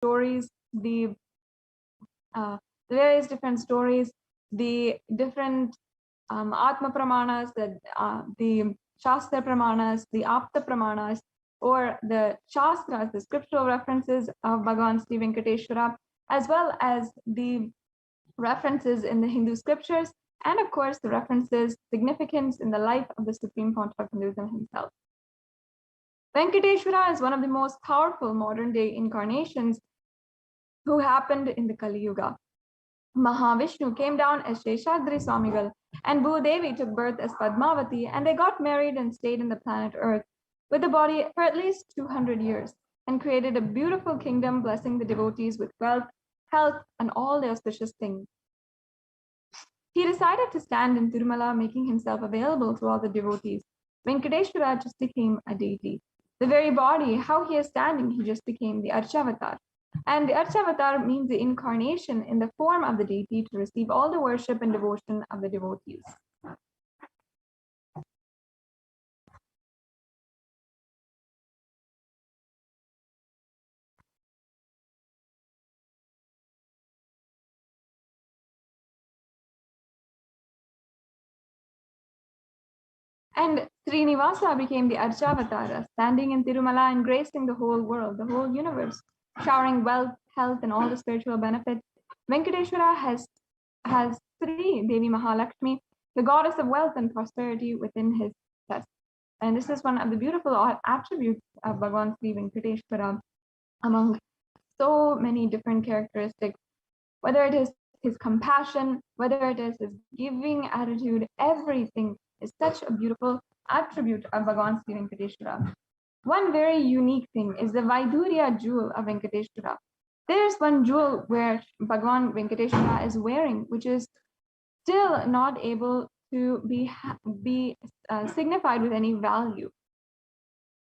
stories, the various different stories, the different Atma Pramanas, the Shastra Pramanas, the Apta Pramanas, or the Shastras, the scriptural references of Bhagavan Sri Venkateshwara, as well as the references in the Hindu scriptures, and of course the references, significance in the life of the Supreme Pontiff of Hinduism himself. Venkateshwara is one of the most powerful modern day incarnations who happened in the Kali Yuga. Mahavishnu came down as Sheshadri Swamigal, and Bhudevi took birth as Padmavati, and they got married and stayed in the planet Earth with the body for at least 200 years, and created a beautiful kingdom, blessing the devotees with wealth, health, and all the auspicious things. He decided to stand in Tirumala, making himself available to all the devotees. Venkateshwara just became a deity. The very body, how he is standing, he just became the Archavatar. And the Archavatar means the incarnation in the form of the deity to receive all the worship and devotion of the devotees. And Srinivasa became the Archavatara, standing in Tirumala and gracing the whole world, the whole universe, showering wealth, health, and all the spiritual benefits. Venkateshwara has Sri Devi Mahalakshmi, the goddess of wealth and prosperity, within his chest. And this is one of the beautiful attributes of Bhagavan Sri Venkateshwara, among so many different characteristics, whether it is his compassion, whether it is his giving attitude, everything is such a beautiful attribute of Bhagavan Sri Venkateshwara. One very unique thing is the Vaidurya jewel of Venkateshwara. There's one jewel where Bhagavan Venkateshwara is wearing, which is still not able to be signified with any value.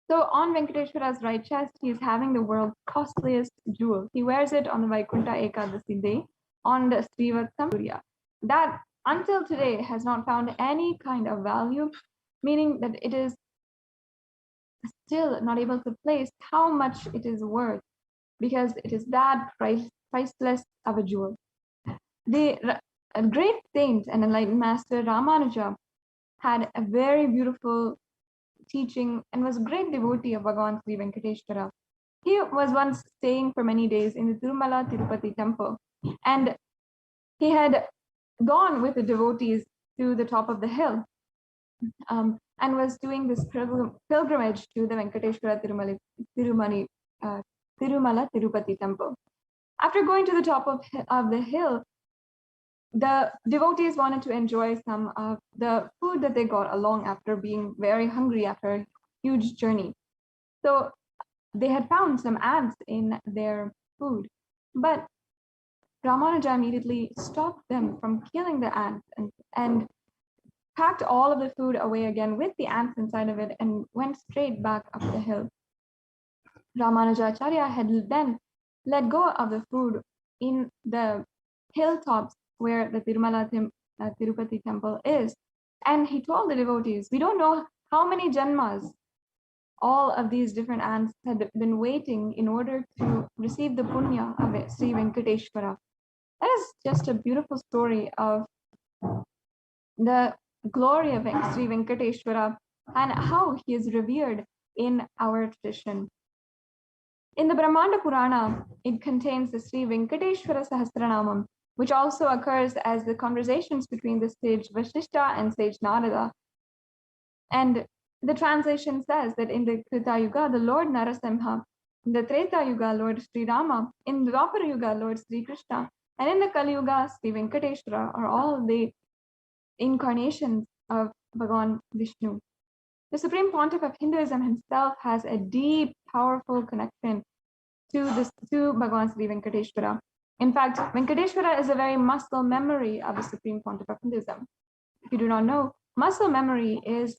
So on Venkateshwara's right chest, he is having the world's costliest jewel. He wears it on the Vaikuntha Ekadasi day, on the Srivatsam Surya. That until today has not found any kind of value, meaning that it is still not able to place how much it is worth, because it is that priceless of a jewel. A great saint and enlightened master Ramanuja had a very beautiful teaching and was a great devotee of Bhagavan Sri Venkateshwara. He was once staying for many days in the Tirumala Tirupati temple, and he had gone with the devotees to the top of the hill and was doing this pilgrimage to the Venkateshwara Tirumala Tirupati temple. After going to the top of the hill, the devotees wanted to enjoy some of the food that they got along after being very hungry after a huge journey. So they had found some ants in their food, but Ramanuja immediately stopped them from killing the ants and packed all of the food away again with the ants inside of it and went straight back up the hill. Ramanujacharya had then let go of the food in the hilltops where the Tirumala Tirupati temple is. And he told the devotees, we don't know how many janmas all of these different ants had been waiting in order to receive the punya of Sri Venkateshwara. That is just a beautiful story of the glory of Sri Venkateshwara and how he is revered in our tradition. In the Brahmanda Purana, it contains the Sri Venkateshwara Sahasranamam, which also occurs as the conversations between the sage Vashishta and sage Narada. And the translation says that in the Krita Yuga, the Lord Narasimha, in the Treta Yuga, Lord Sri Rama, in the Dwapara Yuga, Lord Sri Krishna, and in the Kali Yuga, Sri Venkateshwara are all the incarnations of Bhagavan Vishnu. The Supreme Pontiff of Hinduism himself has a deep, powerful connection to Bhagavan Sri Venkateshwara. In fact, Venkateshwara is a very muscle memory of the Supreme Pontiff of Hinduism. If you do not know, muscle memory is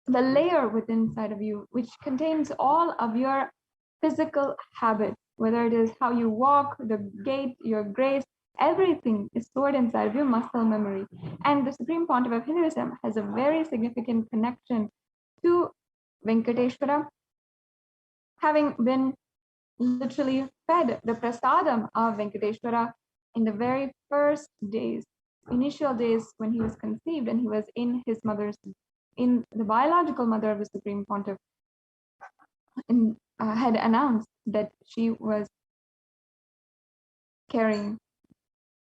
the layer within inside of you, which contains all of your physical habits, whether it is how you walk, the gait, your grace, everything is stored inside of your muscle memory. And the Supreme Pontiff of Hinduism has a very significant connection to Venkateshwara, having been literally fed the prasadam of Venkateshwara in the very first days, initial days when he was conceived and he was in his mother's, in the biological mother of the Supreme Pontiff, had announced that she was carrying.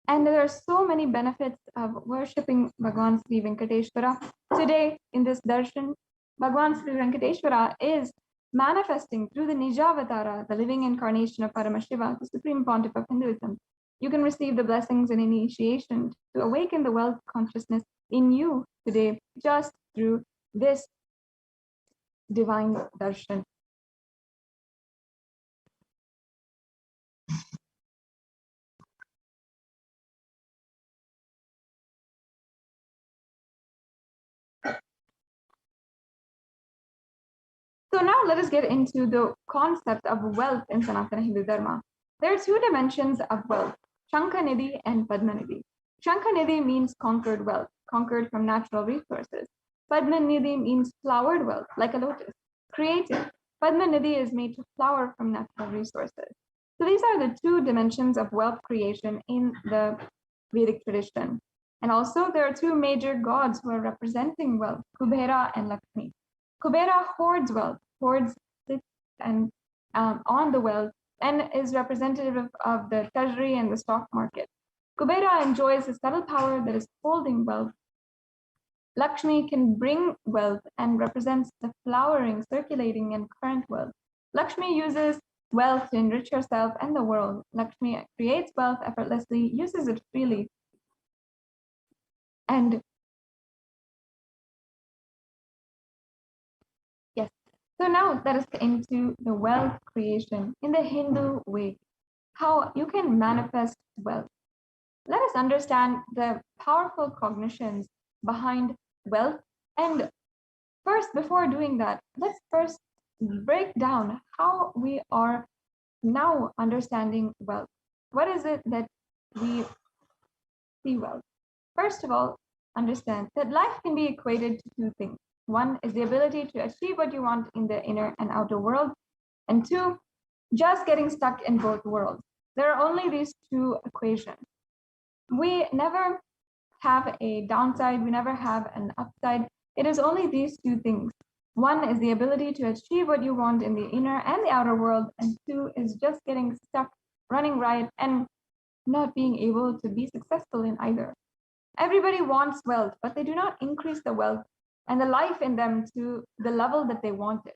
And there are so many benefits of worshipping Bhagwan Sri Venkateshwara. Today, in this darshan, Bhagwan Sri Venkateshwara is manifesting through the Nijavatara, the living incarnation of Paramashiva, the Supreme Pontiff of Hinduism. You can receive the blessings and initiation to awaken the wealth consciousness in you today just through this divine darshan. So now let us get into the concept of wealth in Sanatana Hindu Dharma. There are two dimensions of wealth, Shankanidhi and Padmanidhi. Shankanidhi means conquered wealth, conquered from natural resources. Padmanidhi means flowered wealth, like a lotus, created. Padmanidhi is made to flower from natural resources. So these are the two dimensions of wealth creation in the Vedic tradition. And also there are two major gods who are representing wealth, Kubera and Lakshmi. Kubera hoards wealth, hoards sits and on the wealth and is representative of the treasury and the stock market. Kubera enjoys a subtle power that is holding wealth. Lakshmi can bring wealth and represents the flowering, circulating, and current wealth. Lakshmi uses wealth to enrich herself and the world. Lakshmi creates wealth effortlessly, uses it freely. And yes, so now let us get into the wealth creation in the Hindu way, how you can manifest wealth. Let us understand the powerful cognitions behind wealth. And first, before doing that, let's first break down how we are now understanding wealth. What is it that we see wealth? First of all, understand that life can be equated to two things. One is the ability to achieve what you want in the inner and outer world. And two, just getting stuck in both worlds. There are only these two equations. We never have a downside, we never have an upside. It is only these two things. One is the ability to achieve what you want in the inner and the outer world, and two is just getting stuck, running riot, and not being able to be successful in either. Everybody wants wealth, but they do not increase the wealth and the life in them to the level that they want it.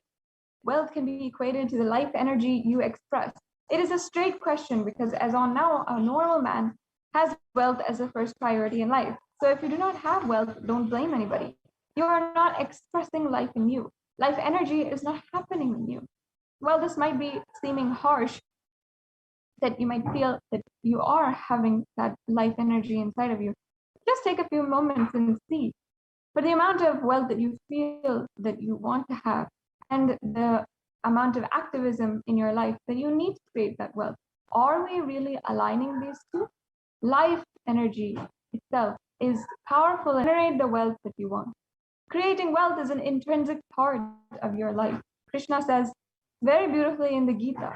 Wealth can be equated to the life energy you express. It is a straight question because as on now, a normal man has wealth as a first priority in life. So if you do not have wealth, don't blame anybody. You are not expressing life in you. Life energy is not happening in you. Well, this might be seeming harsh, that you might feel that you are having that life energy inside of you. Just take a few moments and see. For the amount of wealth that you feel that you want to have and the amount of activism in your life that you need to create that wealth, are we really aligning these two? Life energy itself is powerful and generate the wealth that you want. Creating wealth is an intrinsic part of your life. Krishna says very beautifully in the Gita,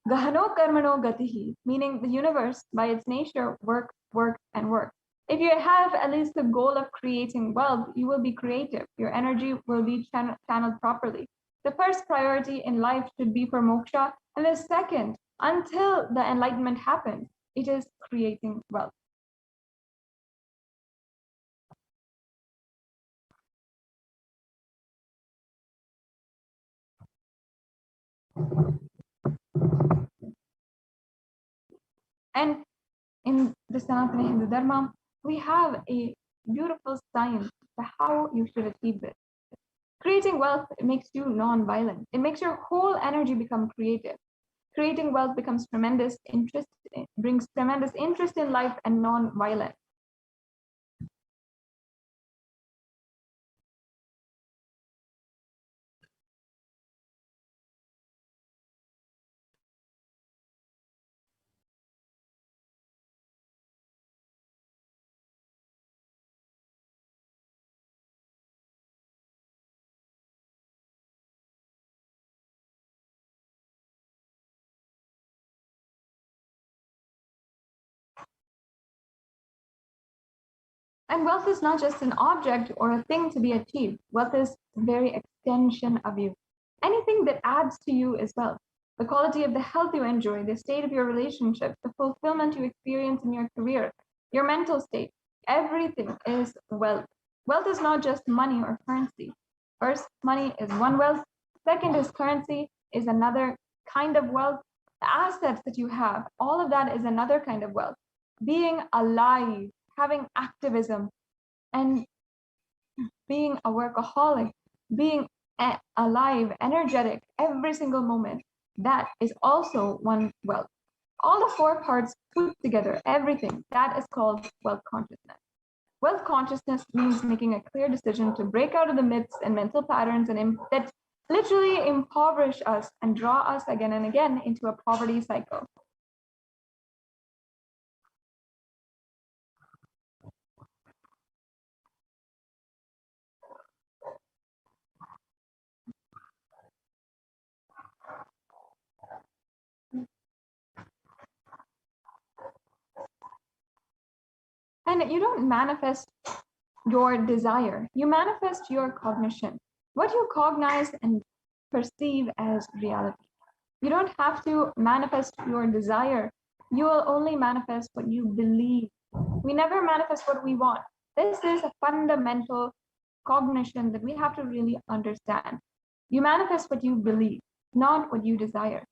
Gahano karmano gatihi, meaning the universe by its nature works, works, and works. If you have at least the goal of creating wealth, you will be creative. Your energy will be channeled properly. The first priority in life should be for moksha, and the second, until the enlightenment happens, it is creating wealth. And in the Sanatana Hindu Dharma, we have a beautiful science for how you should achieve this. Creating wealth makes you non-violent. It makes your whole energy become creative. Creating wealth becomes tremendous interest, brings tremendous interest in life and non-violence. And wealth is not just an object or a thing to be achieved. Wealth is the very extension of you. Anything that adds to you is wealth. The quality of the health you enjoy, the state of your relationships, the fulfillment you experience in your career, your mental state, everything is wealth. Wealth is not just money or currency. First, money is one wealth. Second is currency, is another kind of wealth. The assets that you have, all of that is another kind of wealth. Being alive, having activism, and being a workaholic, being alive, energetic every single moment, that is also one wealth. All the four parts put together, everything, that is called wealth consciousness. Wealth consciousness means making a clear decision to break out of the myths and mental patterns that literally impoverish us and draw us again and again into a poverty cycle. And you don't manifest your desire, you manifest your cognition, what you cognize and perceive as reality. You don't have to manifest your desire, you will only manifest what you believe. We never manifest what we want. This is a fundamental cognition that we have to really understand. You manifest what you believe, not what you desire.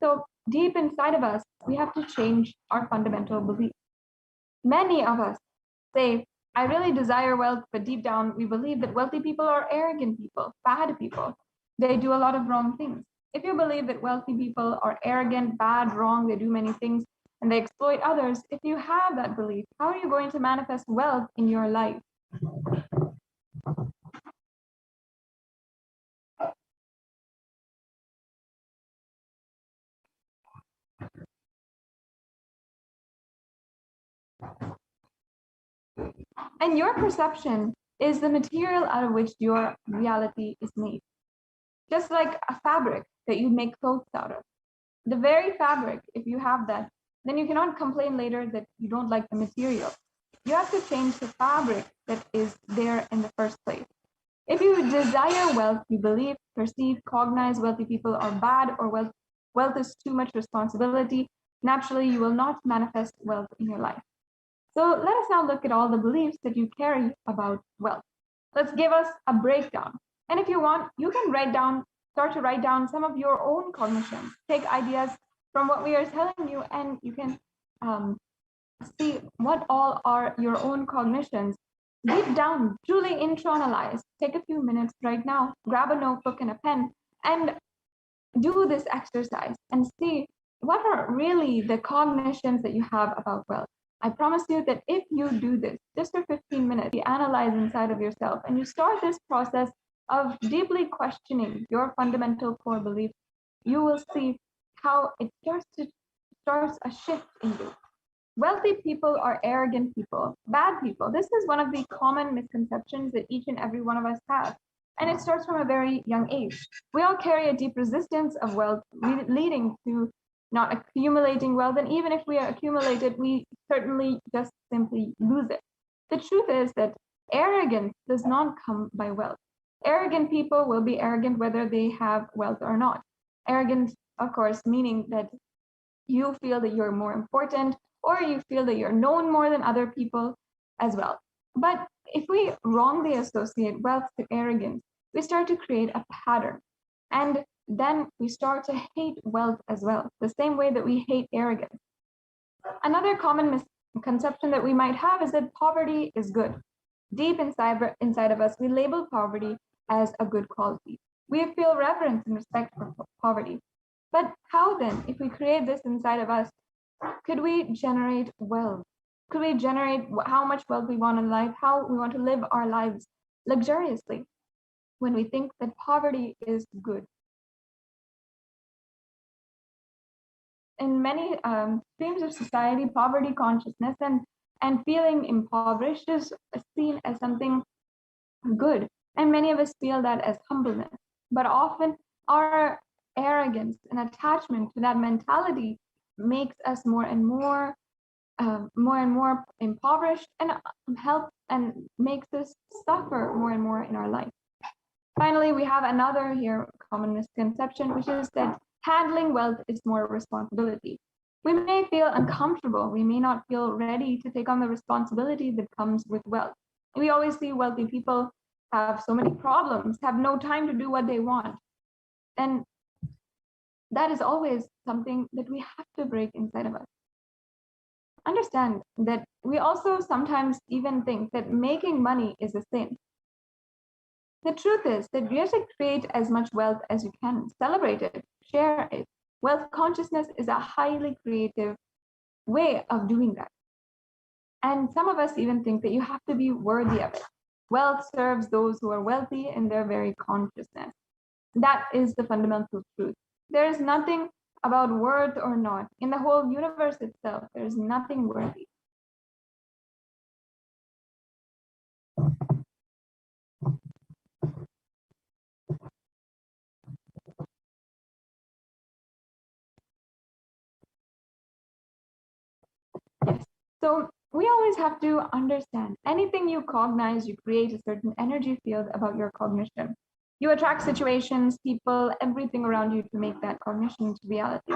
So deep inside of us, we have to change our fundamental belief. Many of us say, I really desire wealth, but deep down we believe that wealthy people are arrogant people, bad people. They do a lot of wrong things. If you believe that wealthy people are arrogant, bad, wrong, they do many things, and they exploit others, if you have that belief, how are you going to manifest wealth in your life? And your perception is the material out of which your reality is made. Just like a fabric that you make clothes out of. The very fabric, if you have that, then you cannot complain later that you don't like the material. You have to change the fabric that is there in the first place. If you desire wealth, you believe, perceive, cognize wealthy people are bad, or wealth is too much responsibility, naturally you will not manifest wealth in your life. So let us now look at all the beliefs that you carry about wealth. Let's give us a breakdown. And if you want, you can start to write down some of your own cognitions. Take ideas from what we are telling you, and you can see what all are your own cognitions. Deep down, truly internalize. Take a few minutes right now, grab a notebook and a pen, and do this exercise and see what are really the cognitions that you have about wealth. I promise you that if you do this just for 15 minutes, you analyze inside of yourself and you start this process of deeply questioning your fundamental core beliefs, you will see how it starts a shift in you. Wealthy people are arrogant people, bad people. This is one of the common misconceptions that each and every one of us have. And it starts from a very young age. We all carry a deep resistance of wealth, leading to not accumulating wealth. And even if we accumulate it, we certainly just simply lose it. The truth is that arrogance does not come by wealth. Arrogant people will be arrogant whether they have wealth or not. Arrogance, of course, meaning that you feel that you're more important, or you feel that you're known more than other people as well. But if we wrongly associate wealth to arrogance, we start to create a pattern. And then we start to hate wealth as well, the same way that we hate arrogance. Another common misconception that we might have is that poverty is good. Deep inside of us, we label poverty as a good quality. We feel reverence and respect for poverty. But how then, if we create this inside of us, could we generate wealth? Could we generate how much wealth we want in life, how we want to live our lives luxuriously when we think that poverty is good? In many streams of society, poverty consciousness and feeling impoverished is seen as something good. And many of us feel that as humbleness. But often our arrogance and attachment to that mentality makes us more and more more and more impoverished and helps and makes us suffer more and more in our life. Finally, we have another here common misconception, which is that handling wealth is more responsibility. We may feel uncomfortable. We may not feel ready to take on the responsibility that comes with wealth. We always see wealthy people have so many problems, have no time to do what they want. And that is always something that we have to break inside of us. Understand that we also sometimes even think that making money is a sin. The truth is that you have to create as much wealth as you can, celebrate it, share it. Wealth consciousness is a highly creative way of doing that. And some of us even think that you have to be worthy of it. Wealth serves those who are wealthy in their very consciousness. That is the fundamental truth. There is nothing about worth or not. In the whole universe itself, there is nothing worthy. Yes. So we always have to understand anything you cognize, you create a certain energy field about your cognition. You attract situations, people, everything around you to make that cognition into reality.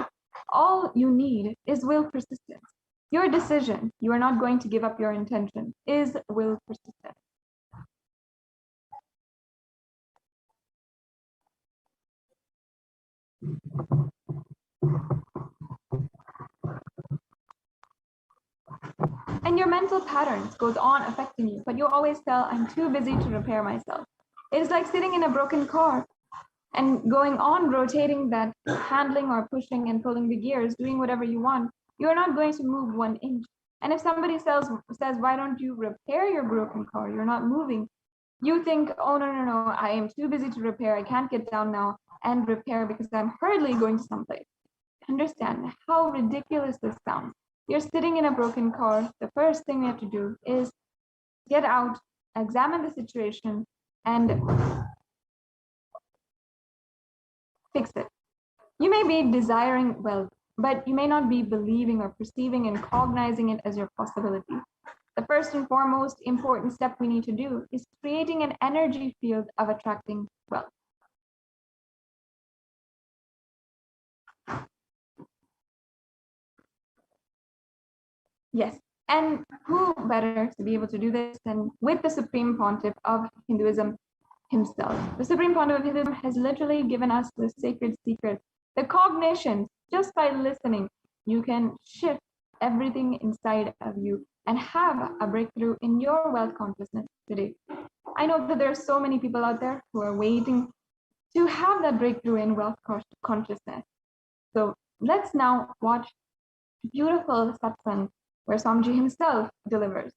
All you need is will persistence. Your decision, you are not going to give up your intention, is will persistence. And your mental patterns goes on affecting you, but you always tell, I'm too busy to repair myself. It's like sitting in a broken car and going on rotating that, handling or pushing and pulling the gears, doing whatever you want. You're not going to move 1 inch. And if somebody says, why don't you repair your broken car? You're not moving. You think, oh, no, I am too busy to repair. I can't get down now and repair because I'm hurriedly going to someplace. Understand how ridiculous this sounds. You're sitting in a broken car. The first thing you have to do is get out, examine the situation, and fix it. You may be desiring wealth, but you may not be believing or perceiving and cognizing it as your possibility. The first and foremost important step we need to do is creating an energy field of attracting wealth. Yes, and who better to be able to do this than with the Supreme Pontiff of Hinduism himself? The Supreme Pontiff of Hinduism has literally given us the sacred secret, the cognition. Just by listening, you can shift everything inside of you and have a breakthrough in your wealth consciousness today. I know that there are so many people out there who are waiting to have that breakthrough in wealth consciousness. So let's now watch beautiful satsang where Swamiji himself delivers.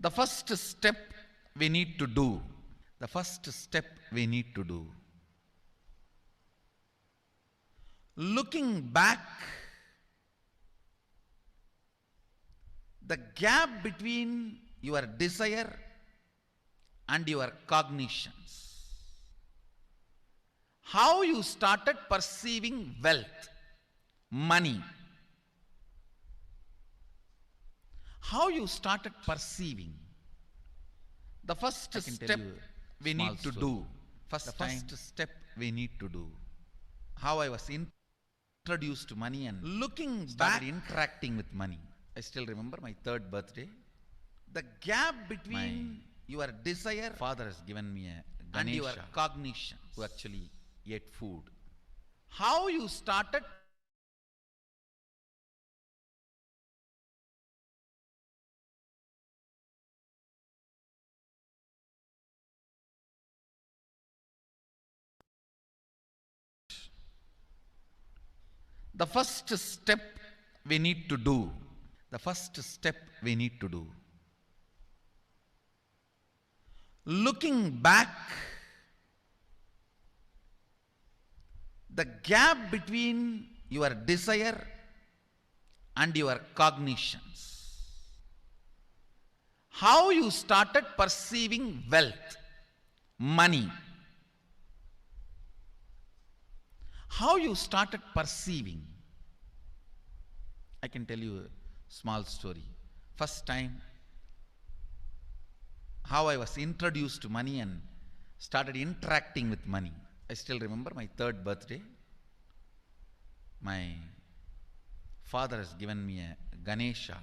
The first step we need to do, the first step we need to do, looking back, the gap between your desire and your cognitions, how you started perceiving wealth, money, how you started perceiving. The first step we need to do, first step we need to do, how I was introduced to money and looking back, interacting with money. I still remember my 3rd birthday. The gap between your desire, father has given me a Ganesha, and your cognition, who actually ate food. How you started the first step we need to do, the first step we need to do, looking back, the gap between your desire and your cognitions, how you started perceiving wealth, money, how you started perceiving. I can tell you a small story. First time, how I was introduced to money and started interacting with money. I still remember my 3rd birthday. My father has given me a Ganesha,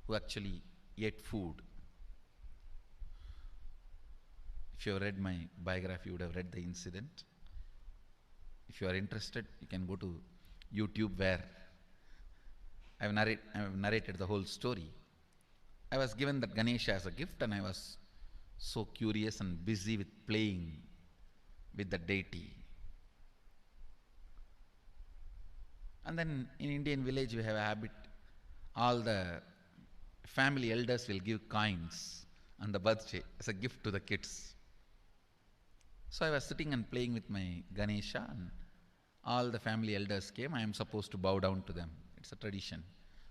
who actually ate food. If you have read my biography, you would have read the incident. If you are interested, you can go to YouTube, where I have narrated the whole story. I was given that Ganesha as a gift, and I was so curious and busy with playing with the deity. And then in Indian village we have a habit, all the family elders will give coins on the birthday as a gift to the kids. So I was sitting and playing with my Ganesha, and all the family elders came. I am supposed to bow down to them. It's a tradition.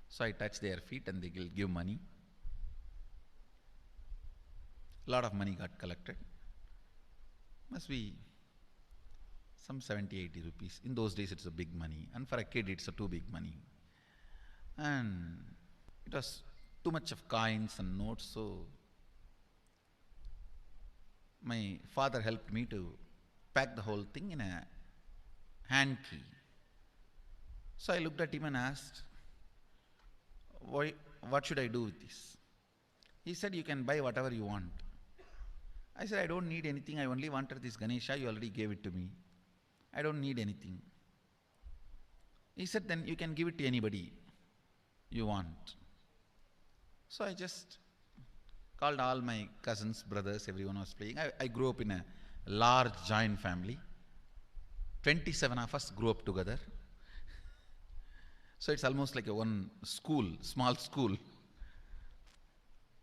So I touch their feet and they will give money. A lot of money got collected. Must be some 70-80 rupees. In those days it's a big money, and for a kid it's a too big money. And it was too much of coins and notes, so my father helped me to pack the whole thing in a hand key. So I looked at him and asked, what should I do with this? He said, you can buy whatever you want. I said, I don't need anything. I only wanted this Ganesha. You already gave it to me. I don't need anything. He said, then you can give it to anybody you want. So I just called all my cousins, brothers, everyone was playing. I grew up in a large joint family. 27 of us grew up together. So it's almost like a one school, small school.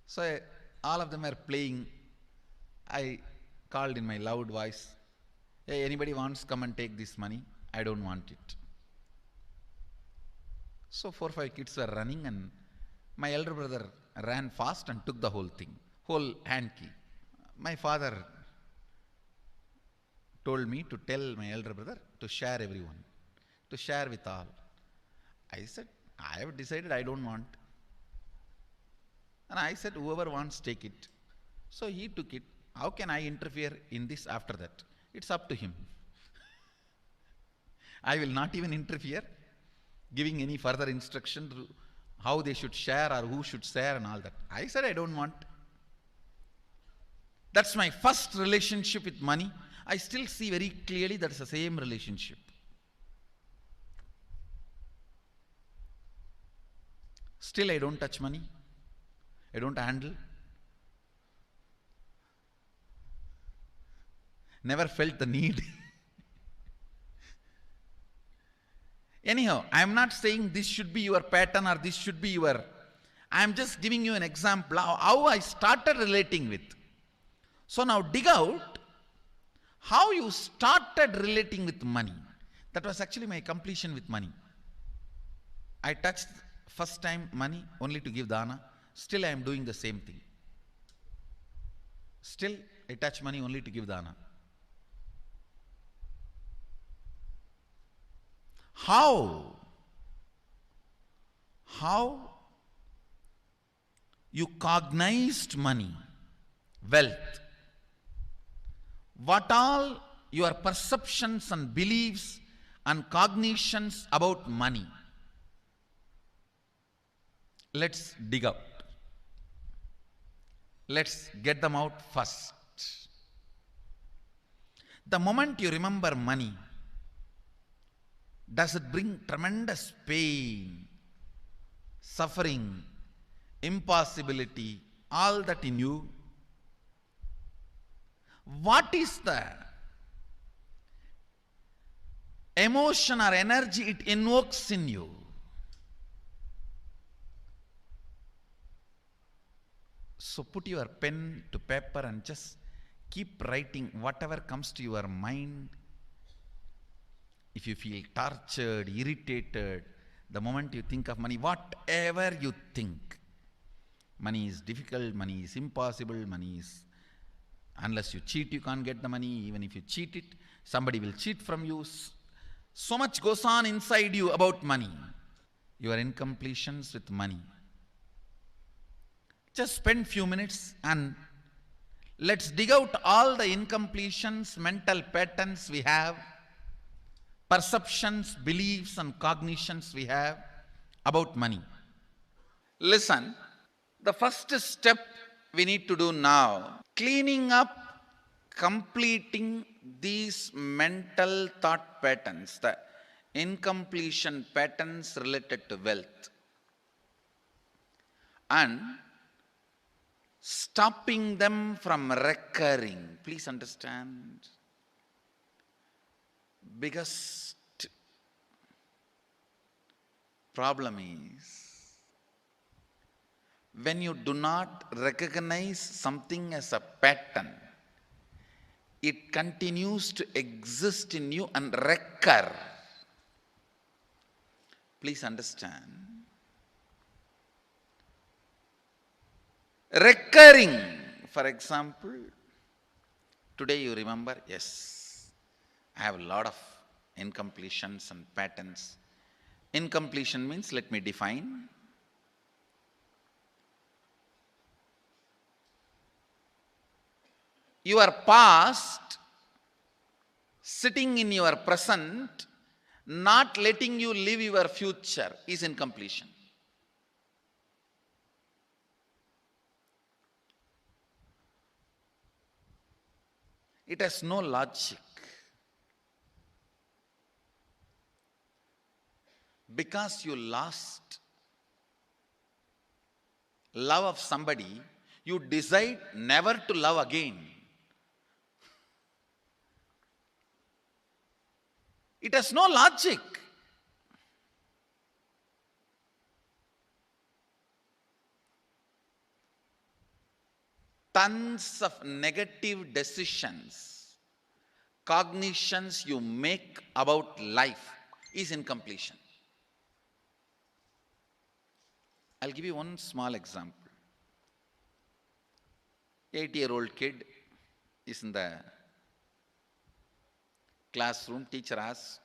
So all of them were playing. I called in my loud voice, hey, anybody wants, come and take this money. I don't want it. So 4 or 5 kids were running, and my elder brother ran fast and took the whole thing, whole hand key. My father told me to tell my elder brother to share everyone, to share with all. I said, I have decided I don't want. And I said, whoever wants, take it. So he took it. How can I interfere in this after that? It's up to him. I will not even interfere, giving any further instruction to how they should share or who should share and all that. I said, I don't want. That's my first relationship with money. I still see very clearly that's the same relationship. Still I don't touch money. I don't handle. Never felt the need. Anyhow, I am not saying this should be your pattern or this should be your I am just giving you an example how I started relating with. So now dig out how you started relating with money. That was actually my completion with money. I touched first time money only to give dana. Still I am doing the same thing. Still I touch money only to give dana. How you cognized money, wealth, what all your perceptions and beliefs and cognitions about money. Let's dig out. Let's get them out first. The moment you remember money, does it bring tremendous pain, suffering, impossibility, all that in you? What is the emotion or energy it invokes in you? So put your pen to paper and just keep writing whatever comes to your mind. If you feel tortured, irritated, the moment you think of money, whatever you think, money is difficult, money is impossible, money is, unless you cheat, you can't get the money. Even if you cheat it, somebody will cheat from you. So much goes on inside you about money. Your incompletions with money. Just spend few minutes and let's dig out all the incompletions, mental patterns we have, perceptions, beliefs and cognitions we have about money. Listen, the first step we need to do now, cleaning up, completing these mental thought patterns, the incompletion patterns related to wealth, and stopping them from recurring. Please understand. Biggest problem is when you do not recognize something as a pattern, it continues to exist in you and recur. Please understand. Recurring. For example, today you remember, yes, I have a lot of incompletions and patterns. Incompletion means, let me define. Your past sitting in your present, not letting you live your future is incompletion. It has no logic. Because you lost love of somebody, you decide never to love again. It has no logic. Tons of negative decisions, cognitions you make about life is incompletion. I'll give you one small example. 8-year-old kid is in the classroom. Teacher asks,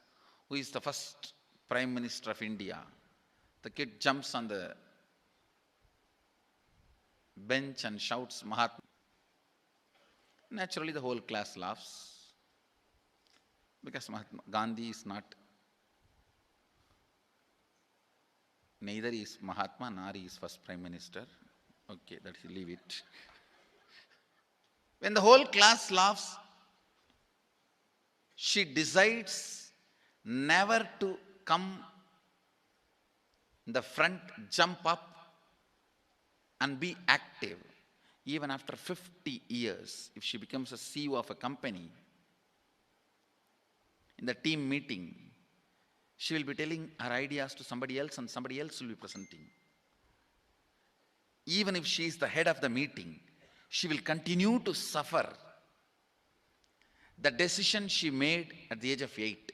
who is the first Prime Minister of India? The kid jumps on the bench and shouts, Mahatma. Naturally, the whole class laughs because Mahatma Gandhi is not, neither is Mahatma nor he is first Prime Minister. Okay, that you leave it. When the whole class laughs, she decides never to come in the front, jump up and be active. Even after 50 years, if she becomes a CEO of a company, in the team meeting, she will be telling her ideas to somebody else and somebody else will be presenting. even if she is the head of the meeting, she will continue to suffer the decision she made at the age of 8.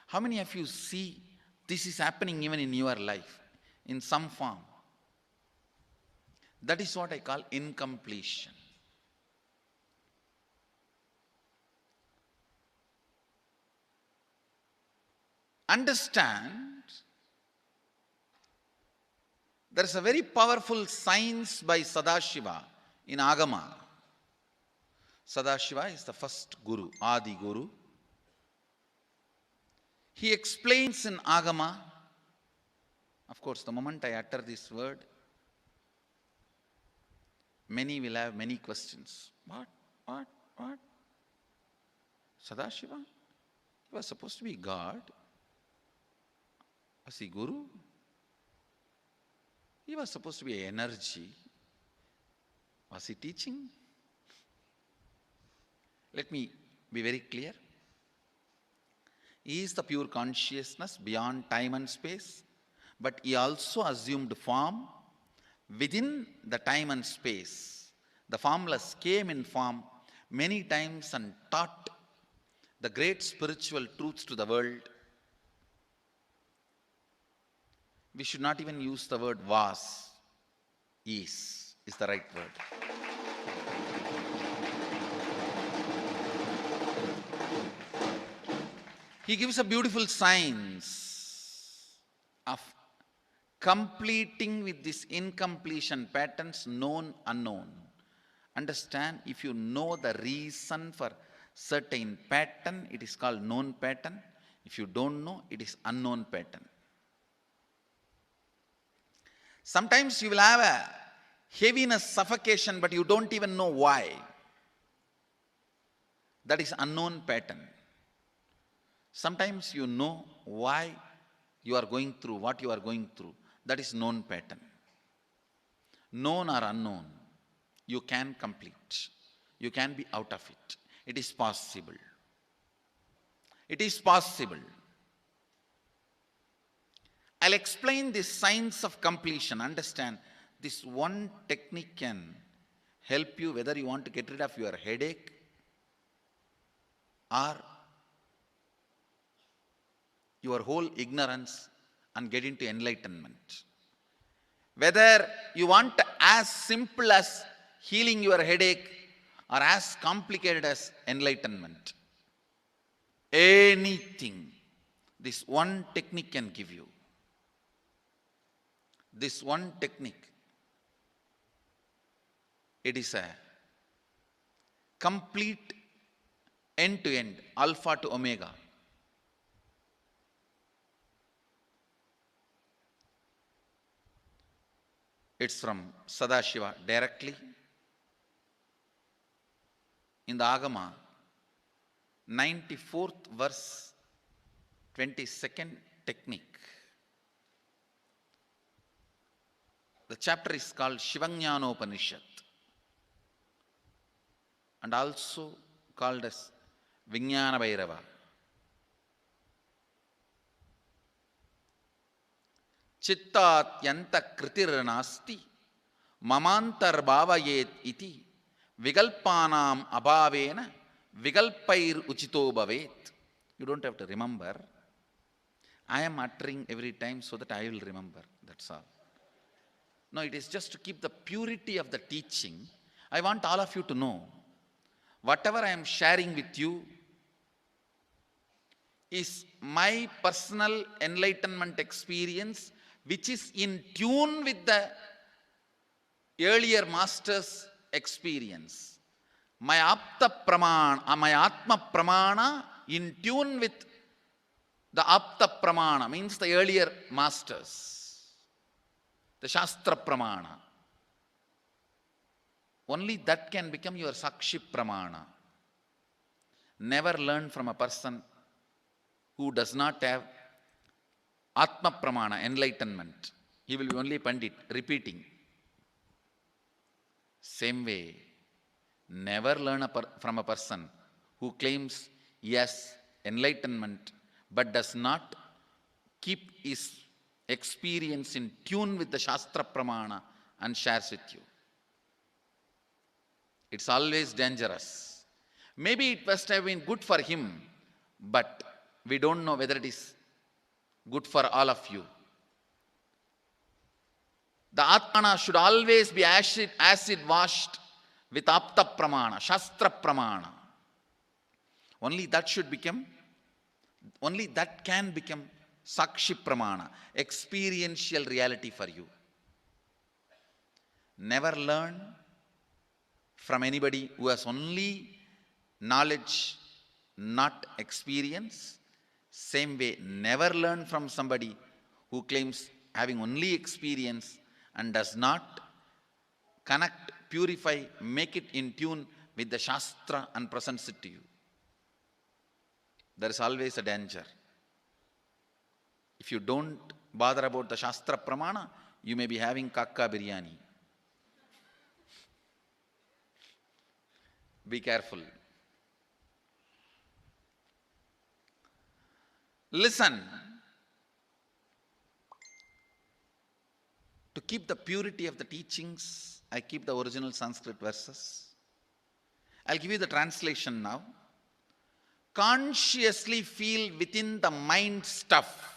How many of you see this is happening even in your life in some form? That is what I call incompletion. Understand, there is a very powerful science by Sadashiva in Agama. Sadashiva is the first Guru, Adi Guru. He explains in Agama, of course, the moment I utter this word, many will have many questions. What? Sadashiva? He was supposed to be God. Was he Guru? He was supposed to be energy. Was he teaching? Let me be very clear. He is the pure consciousness beyond time and space, but he also assumed form within the time and space. The formless came in form many times and taught the great spiritual truths to the world. We should not even use the word was. Is the right word. He gives a beautiful science of completing with this incompletion patterns, known, unknown. Understand, if you know the reason for certain pattern, it is called known pattern. If you don't know, it is unknown pattern. Sometimes you will have a heaviness, suffocation, but you don't even know why. That is unknown pattern. Sometimes you know why you are going through what you are going through. That is known pattern. Known or unknown, you can complete. You can be out of it. It is possible. It is possible. I'll explain this science of completion. Understand, this one technique can help you whether you want to get rid of your headache or your whole ignorance and get into enlightenment. Whether you want as simple as healing your headache or as complicated as enlightenment. Anything, this one technique can give you. This one technique, it is a complete end-to-end, alpha to omega. It's from Sadashiva directly. In the Agama, 94th verse, 22nd technique. The chapter is called Shivajnanopanishad and also called as Vijnana Bhairava. Chittat yanta kritir nasti mamantar bhavayet iti vigalpanam abhavena vigalpair uchito bhavet. You don't have to remember. I am uttering every time so that I will remember. That's all. No, it is just to keep the purity of the teaching. I want all of you to know, whatever I am sharing with you is my personal enlightenment experience, which is in tune with the earlier master's experience. My Apta Pramana, my Atma Pramana in tune with the Apta Pramana, means the earlier masters. The Shastra Pramana. Only that can become your Sakshi Pramana. Never learn from a person who does not have Atma Pramana, enlightenment. He will be only Pandit, repeating. Same way, never learn from a person who claims yes, enlightenment, but does not keep his experience in tune with the Shastra Pramana and shares with you. It's always dangerous. Maybe it must have been good for him, but we don't know whether it is good for all of you. The Atmana should always be acid washed with Apta Pramana, Shastra Pramana. Only that can become Sakshi Pramana, experiential reality for you. Never learn from anybody who has only knowledge, not experience. Same way, never learn from somebody who claims having only experience and does not connect, purify, make it in tune with the Shastra and presents it to you. There is always a danger. If you don't bother about the Shastra Pramana, you may be having kakka biryani. Be careful. Listen. To keep the purity of the teachings, I keep the original Sanskrit verses. I'll give you the translation now. Consciously feel within the mind stuff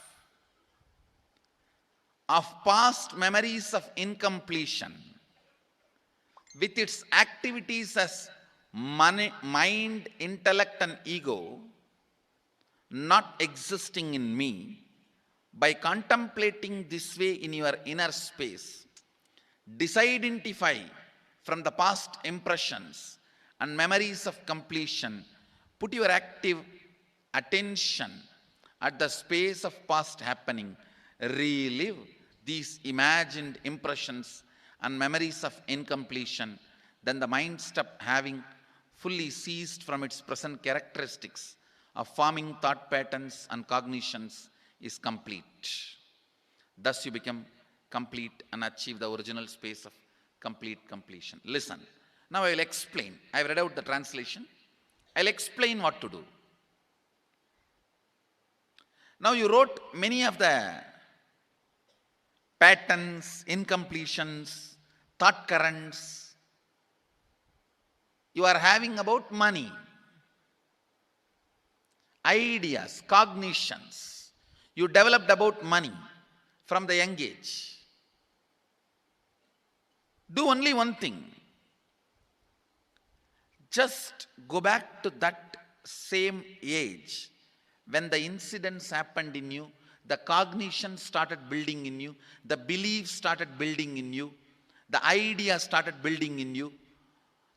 of past memories of incompletion with its activities as mind, intellect and ego not existing in me. By contemplating this way in your inner space, disidentify from the past impressions and memories of completion. Put your active attention at the space of past happening. Relive these imagined impressions and memories of incompletion. Then the mind stop having fully ceased from its present characteristics of forming thought patterns and cognitions is complete. Thus you become complete and achieve the original space of complete completion. Listen. Now I will explain. I have read out the translation. I will explain what to do. Now you wrote many of the patterns, incompletions, thought currents you are having about money, ideas, cognitions you developed about money from the young age. Do only one thing. Just go back to that same age when the incidents happened in you, the cognition started building in you, the beliefs started building in you, the idea started building in you,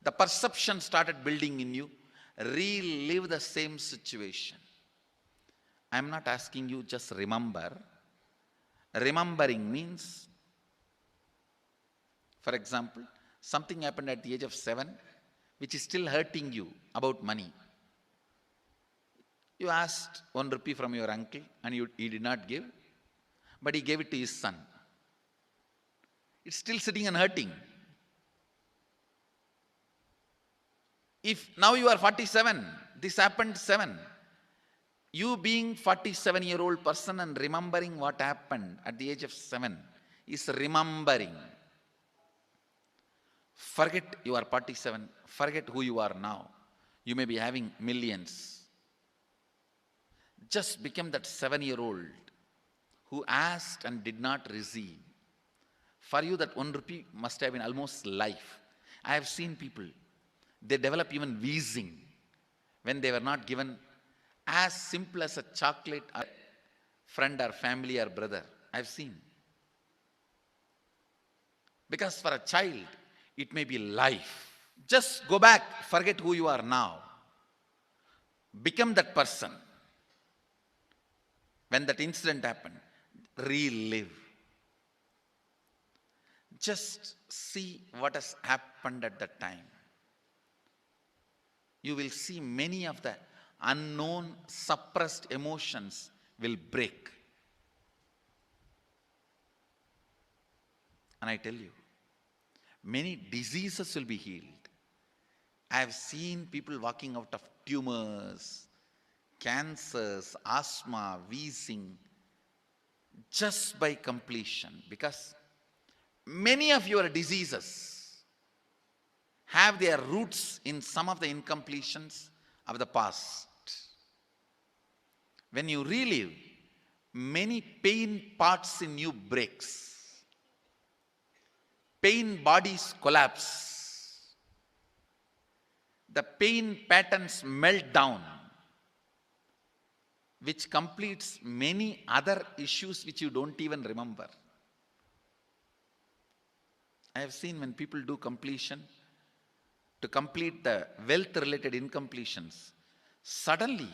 the perception started building in you. Relive the same situation. I am not asking you just remember. Remembering means, for example, something happened at the age of 7 which is still hurting you about money. You asked 1 rupee from your uncle and he did not give, but he gave it to his son. It's still sitting and hurting. If now you are 47, this happened 7. You being 47-year-old person and remembering what happened at the age of 7 is remembering. Forget you are 47. Forget who you are now. You may be having millions. Just become that 7-year-old who asked and did not receive. For you that 1 rupee must have been almost life. I have seen people, they develop even wheezing when they were not given as simple as a chocolate or friend or family or brother. I've seen. Because for a child, it may be life. Just go back, forget who you are now. Become that person. When that incident happened, relive. Just see what has happened at that time. You will see many of the unknown, suppressed emotions will break. And I tell you, many diseases will be healed. I have seen people walking out of tumors, cancers, asthma, wheezing, just by completion. Because Many of your diseases have their roots in some of the incompletions of the past. When you relive, many pain parts in you breaks. Pain bodies collapse. The pain patterns melt down, which completes many other issues which you don't even remember. I have seen when people do completion, to complete the wealth related incompletions, suddenly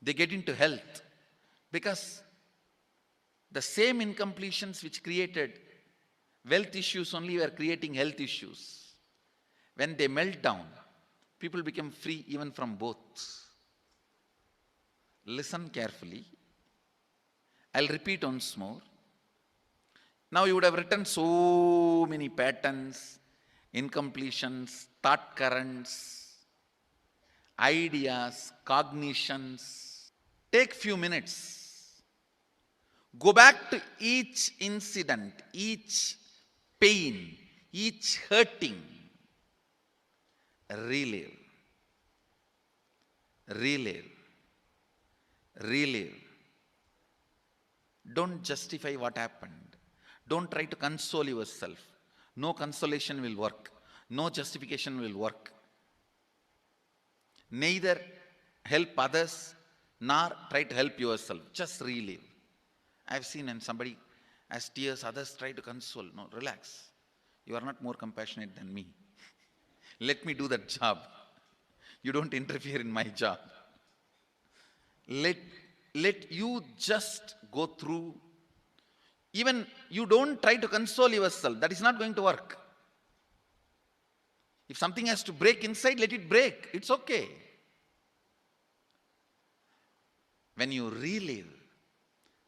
they get into health, because the same incompletions which created wealth issues only were creating health issues. When they melt down, people become free even from both. Listen carefully. I'll repeat once more. Now you would have written so many patterns, incompletions, thought currents, ideas, cognitions. Take few minutes. Go back to each incident, each pain, each hurting. Relive, relive, relive. Don't justify what happened. Don't try to console yourself. No consolation will work. No justification will work. Neither help others nor try to help yourself. Just relive. I've seen when somebody has tears, others try to console. No, relax. You are not more compassionate than me. Let me do that job. You don't interfere in my job. Let you just go through. Even you don't try to console yourself. That is not going to work. If something has to break inside, let it break. It's okay. When you relive,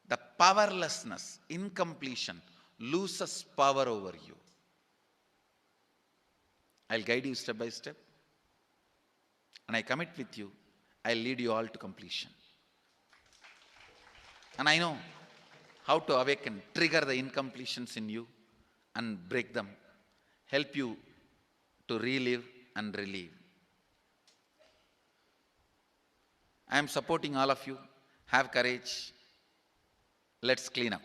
the powerlessness, incompletion, loses power over you. I'll guide you step by step. And I commit with you, I'll lead you all to completion. And I know how to awaken, trigger the incompletions in you and break them. Help you to relive and relieve. I am supporting all of you. Have courage. Let's clean up.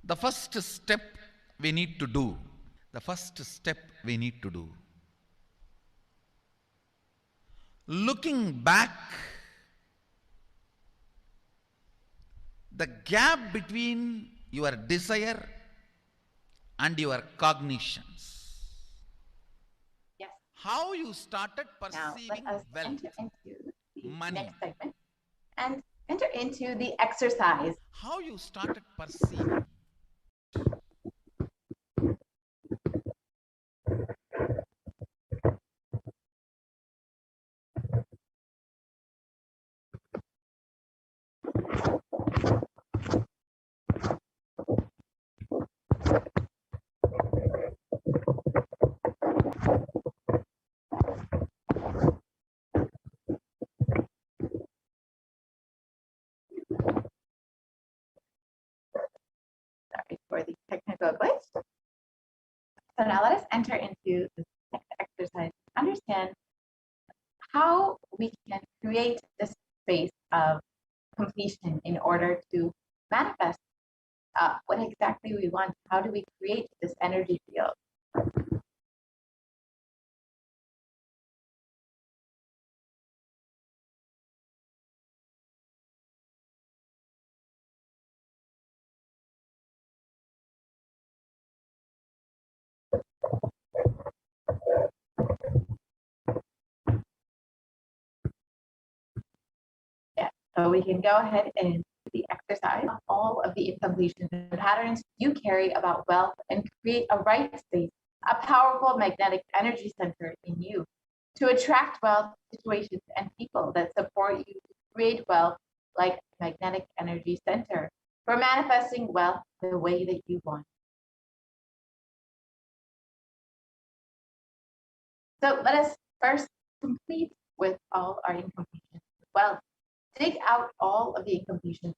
The first step we need to do, the first step we need to do, looking back, the gap between your desire and your cognitions. Yes. How you started Now perceiving let us wealth, enter into the money. next segment and enter into the exercise. How you started perceiving. Sorry for the technical glitch. So now let us enter into the next exercise to understand how we can create this space of completion in order to manifest what exactly we want. How do we create this energy field? Yeah, so we can go ahead and do the exercise. All of the incompletions and patterns you carry about wealth and create a right space, a powerful magnetic energy center in you to attract wealth, situations, and people that support you to create wealth like magnetic energy center for manifesting wealth the way that you want. So let us first complete with all our incompletions. Well, dig out all of the incompletions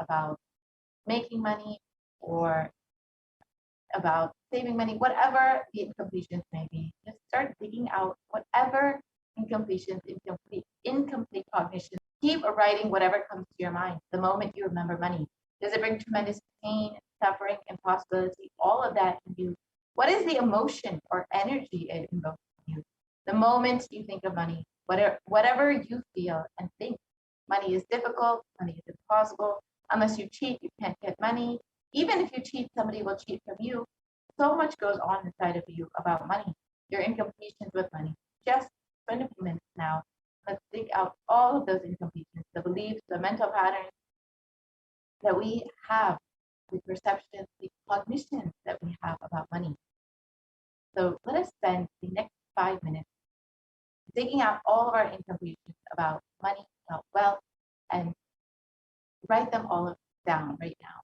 about making money or about saving money, whatever the incompletions may be. Just start digging out whatever incompletions, incomplete cognition. Keep writing whatever comes to your mind the moment you remember money. Does it bring tremendous pain, suffering, impossibility? All of that in you. What is the emotion or energy it invokes in you? The moment you think of money, whatever you feel and think, money is difficult, money is impossible. Unless you cheat, you can't get money. Even if you cheat, somebody will cheat from you. So much goes on inside of you about money, your incompletions with money. Just spend a few minutes now. Let's dig out all of those incompletions, the beliefs, the mental patterns that we have, the perceptions, the cognitions that we have about money. So let us spend the next 5 minutes digging out all of our incompletions about money, about wealth, and write them all down right now.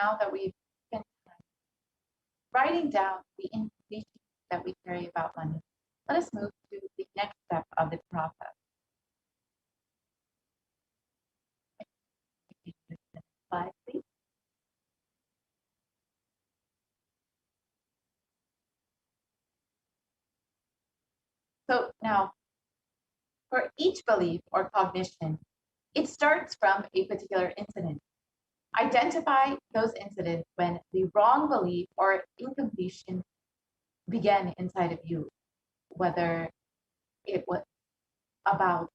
now that we've spent time writing down the information that we carry about money, let us move to the next step of the process. Slide, please. So now, for each belief or cognition, it starts from a particular incident. Identify those incidents when the wrong belief or incompletion began inside of you, whether it was about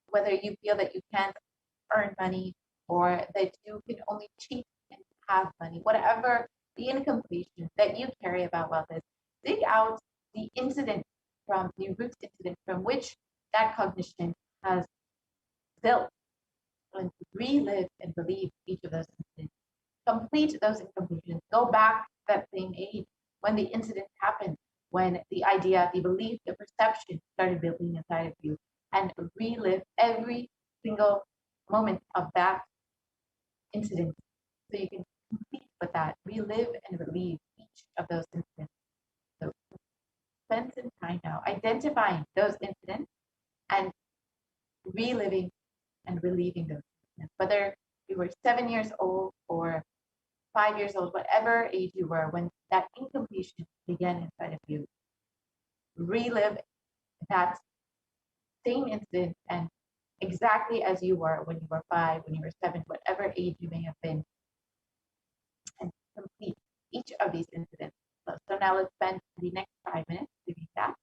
whether you feel that you can't earn money or that you can only cheat and have money, whatever the incompletion that you carry about wealth is, dig out the incident from the root incident from which that cognition has built, and relive and relieve each of those incidents. Complete those incompletions. Go back to that same age when the incident happened, when the idea, the belief, the perception started building inside of you, and relive every single moment of that incident so you can complete with that, relive and relieve each of those incidents. So spend some time now identifying those incidents and reliving and relieving those incidents. Whether you were 7 years old or 5 years old, whatever age you were when that incompletion began inside of you, relive that same incident and exactly as you were when you were 5, when you were 7, whatever age you may have been, and complete each of these incidents. So now let's spend the next 5 minutes doing that.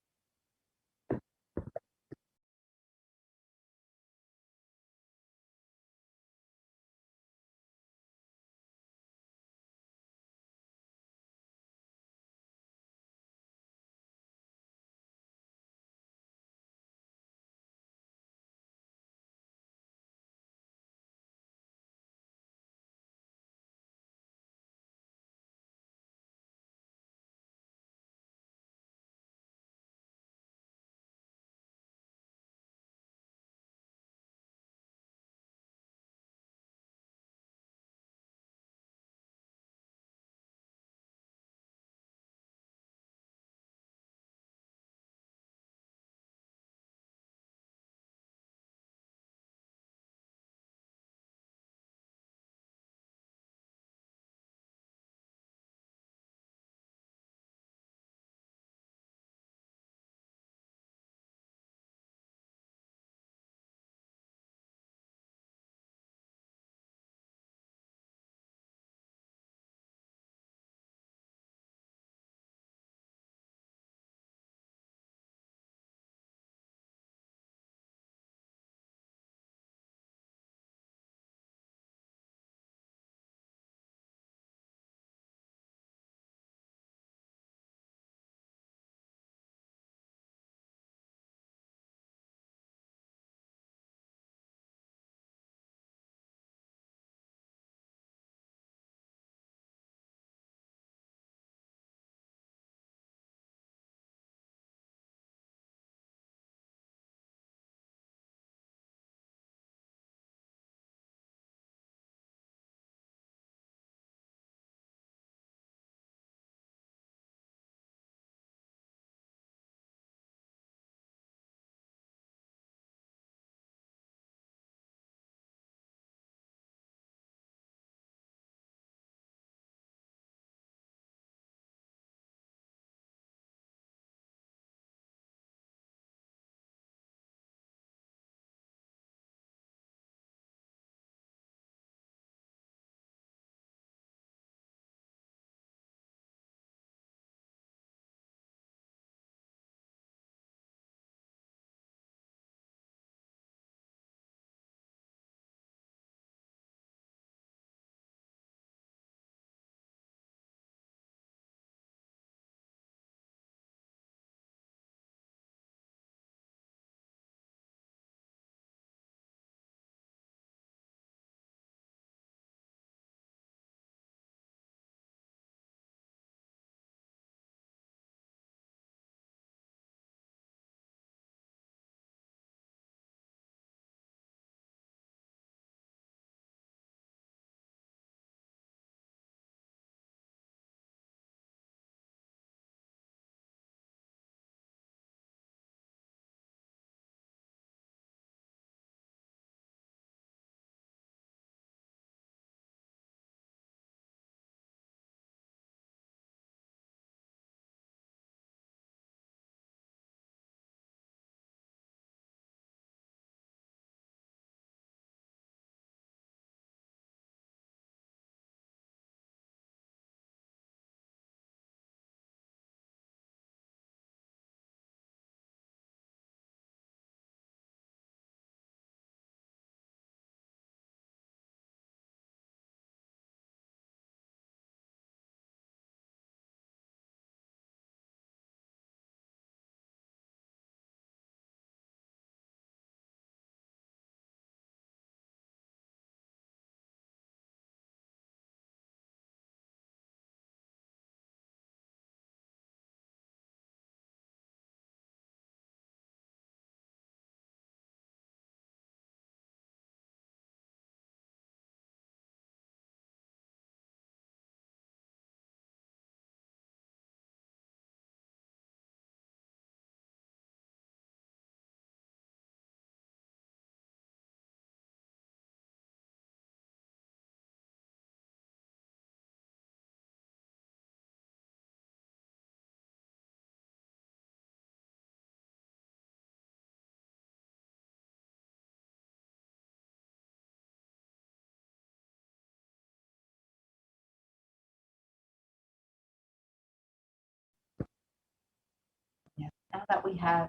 that we have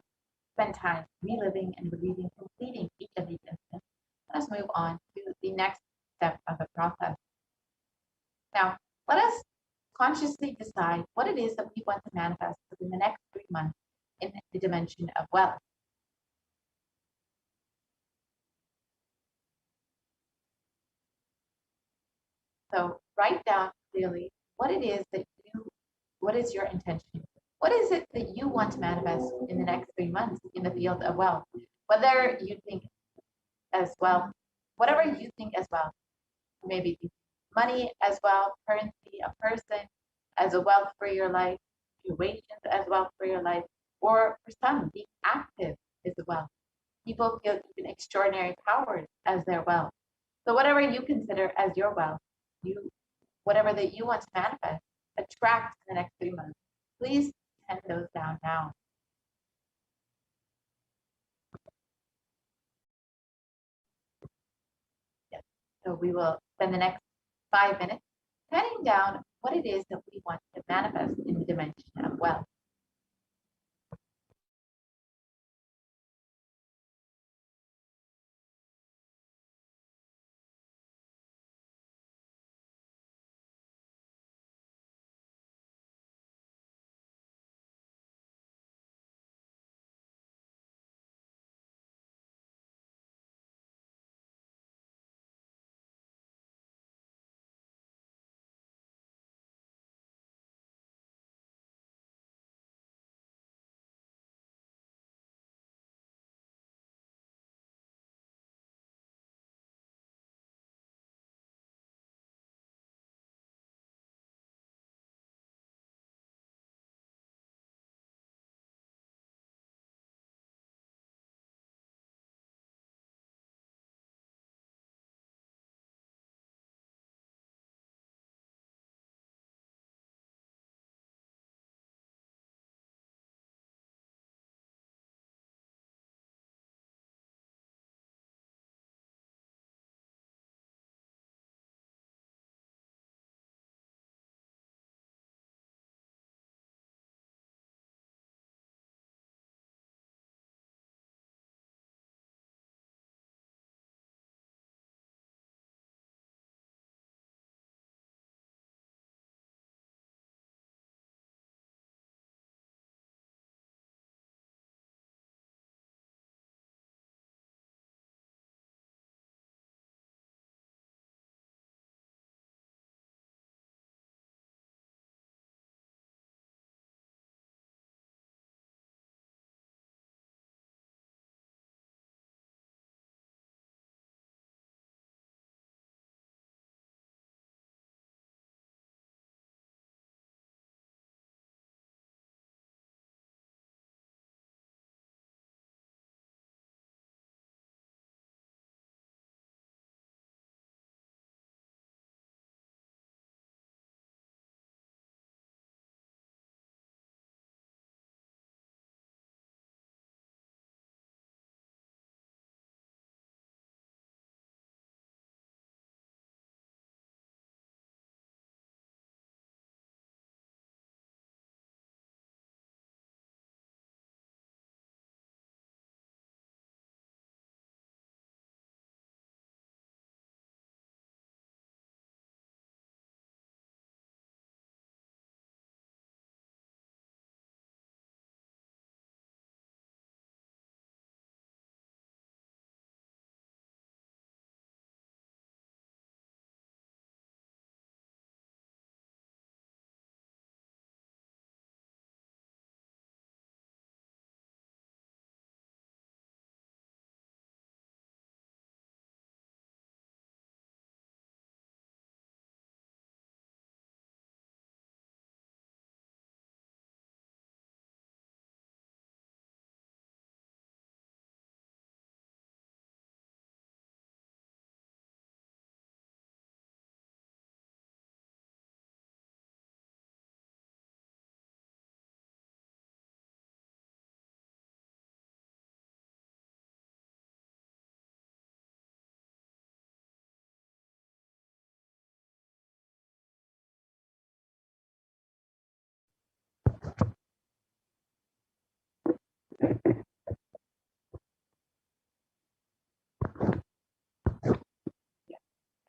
spent time reliving and reliving, completing each of these incidents, let us move on to the next step of the process. Now, let us consciously decide what it is that we want to manifest within the next 3 months in the dimension of wealth. So write down clearly what it is that what is your intention? What is it that you want to manifest in the next 3 months in the field of wealth? Whether you think as well, whatever you think as well, maybe money as well, currency, a person as a wealth for your life, situations as wealth for your life, or for some, being active is a wealth. People feel even extraordinary powers as their wealth. So whatever you consider as your wealth, whatever that you want to manifest, attract in the next 3 months. Please pen those down now. Yes. So we will spend the next 5 minutes penning down what it is that we want to manifest in the dimension of wealth.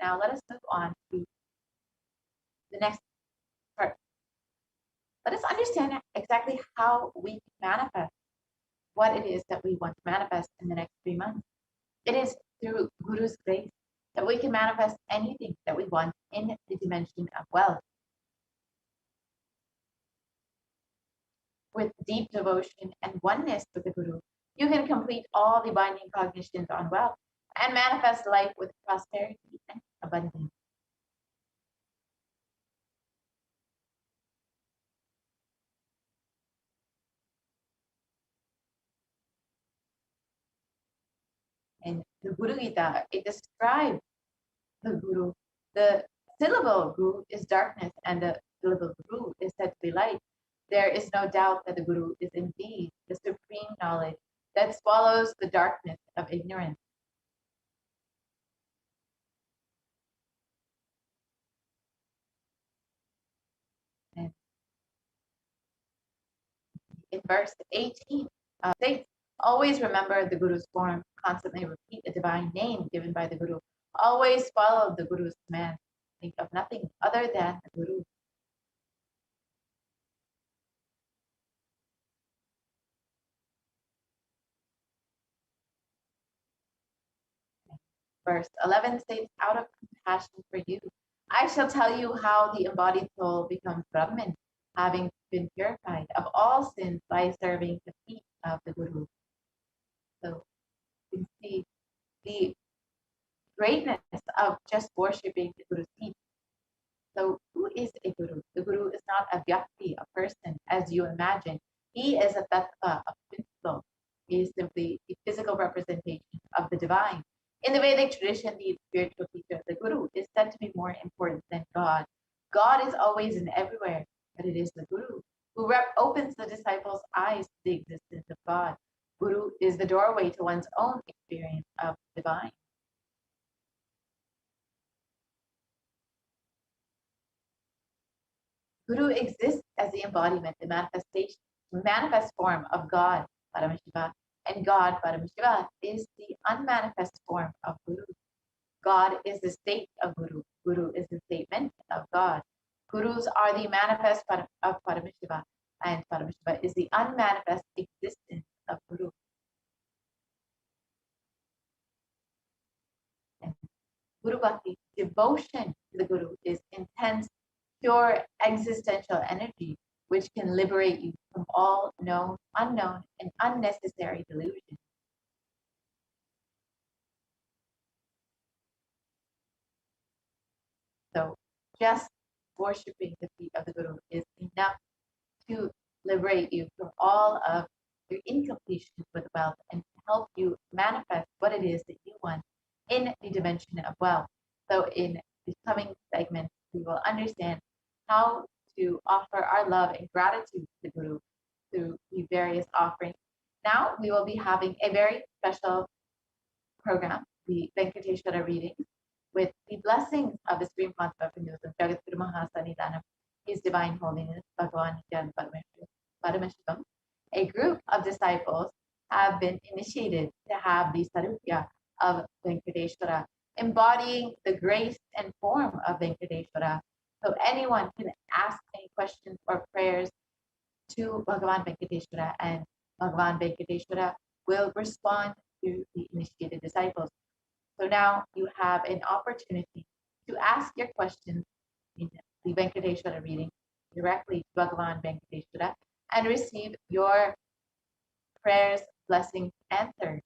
Now let us move on to the next part. Let us understand exactly how we can manifest what it is that we want to manifest in the next 3 months. It is through Guru's grace that we can manifest anything that we want in the dimension of wealth. With deep devotion and oneness with the Guru, you can complete all the binding cognitions on wealth and manifest life with prosperity and abundance. In the Guru Gita, it describes the Guru. The syllable Guru is darkness and the syllable Guru is said to be light. There is no doubt that the Guru is indeed the supreme knowledge that swallows the darkness of ignorance. And in verse 18, states, always remember the Guru's form, constantly repeat the divine name given by the Guru, always follow the Guru's command, think of nothing other than the Guru. Verse 11 states, out of compassion for you, I shall tell you how the embodied soul becomes Brahman, having been purified of all sins by serving the feet of the Guru. So you can see the greatness of just worshipping the Guru's feet. So who is a Guru? The Guru is not a vyakti, a person, as you imagine. He is a tattva, a principle. He is simply a physical representation of the divine. In the Vedic tradition, the spiritual teacher, the Guru, is said to be more important than God. God is always and everywhere, but it is the Guru who opens the disciples' eyes to the existence of God. Guru is the doorway to one's own experience of divine. Guru exists as the embodiment, the manifestation, manifest form of God, Paramashiva, and God, Paramashiva, is the unmanifest form of Guru. God is the state of Guru. Guru is the statement of God. Gurus are the manifest of Paramashiva, and Paramashiva is the unmanifest existence of Guru. And Guru Bhakti, devotion to the Guru, is intense, pure existential energy which can liberate you from all known, unknown, and unnecessary delusion. So just worshiping the feet of the Guru is enough to liberate you from all of your incompletion with wealth and help you manifest what it is that you want in the dimension of wealth. So in the coming segments, we will understand how to offer our love and gratitude to the Guru through the various offerings. Now we will be having a very special program, the Venkateshwara readings, with the blessings of the Supreme Concept of Hinduism, Jagadguru Mahasannidhanam, His Divine Holiness, Bhagavan Nithyananda Paramashivam. A group of disciples have been initiated to have the Sarupya of Venkateshwara, embodying the grace and form of Venkateshwara. So anyone can ask any questions or prayers to Bhagavan Venkateshwara, and Bhagavan Venkateshwara will respond to the initiated disciples. So now you have an opportunity to ask your questions in the Venkateshwara reading directly to Bhagavan Venkateshwara and receive your prayers, blessings answered.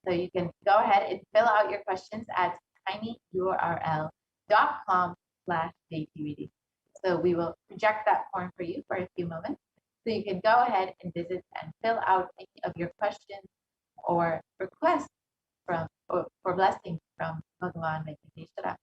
So you can go ahead and fill out your questions at tinyurl.com/reading. So we will project that form for you for a few moments. So you can go ahead and visit and fill out any of your questions or requests for blessings from Bhagavan Venkateshwara.